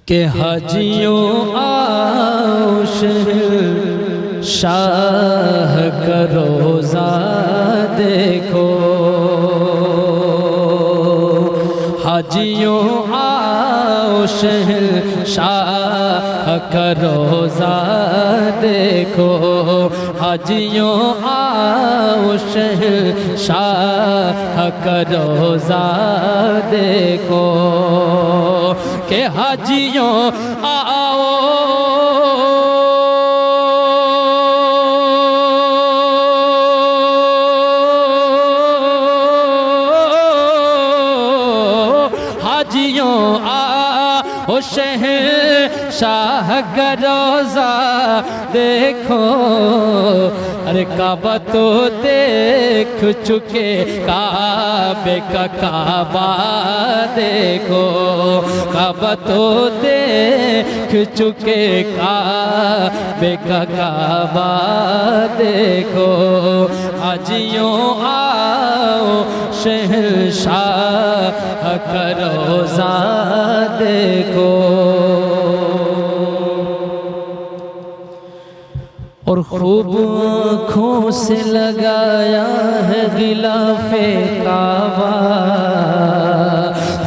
کہ حاجیوں آؤ شاہ کا روزہ دیکھو، حاجیوں آؤ شاہ کا روزہ دیکھو، حاجیوں آؤ شاہ کا روزہ دیکھو، کہ حاجیوں آؤ حاجیوں آؤ شاہ کا روزہ دیکھو، ارے کعبہ تو دیکھ چکے، کعبے کا کعبہ دیکھو، کعبہ تو دیکھ چکے، کعبے کا کعبہ دیکھو، حاجیوں آؤ شہنشاہ کا روزہ دیکھو۔ اور خوب آنکھوں سے لگایا ہے غلاف کعبہ،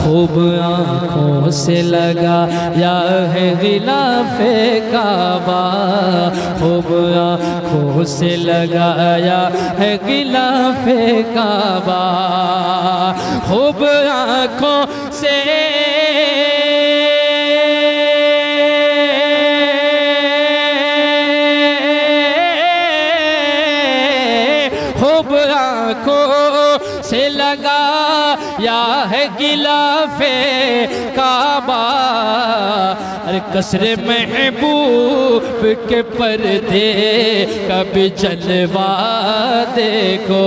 خوب آنکھوں سے لگایا ہے غلاف کعبہ، خوب آنکھوں سے لگایا ہے غلاف کعبہ، خوب آنکھوں سے خوب آنکھوں سے لگایا ہے غلاف کعبہ، ارے قصر محبوب کے پردے کا بھی جلوہ دیکھو،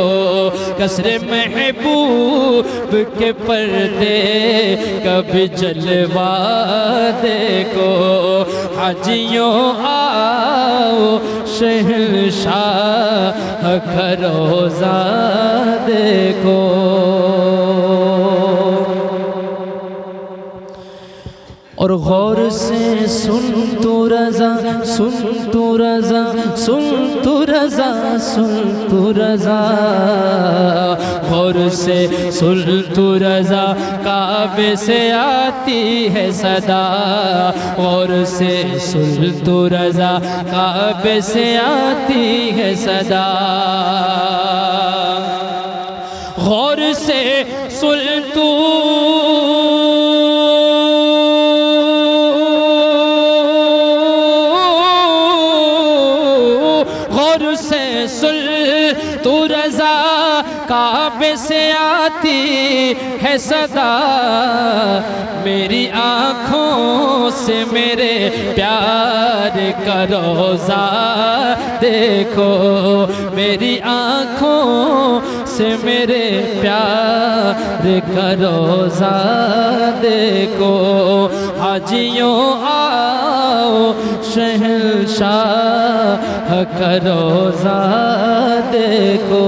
قصر محبوب کے پردے کا بھی جلوہ دیکھو، حاجیوں آؤ شہنشاہ کا روزہ دیکھو۔ اور غور سے سن تو رضا، سن تو رضا، سن تو رضا، سن تو رضا، غور سے سن تو رضا، کعبے سے آتی ہے صدا، غور سے سن تو رضا، کعبے سے آتی ہے صدا، غور سے سن تو تو رضا، کعبے سے آتی ہے صدا، میری آنکھوں سے میرے پیار کا روزہ دیکھو، میری آنکھوں سے میرے پیار کا روزہ دیکھو، حاجیوں آؤ شہنشاہ کا روزہ دیکھو۔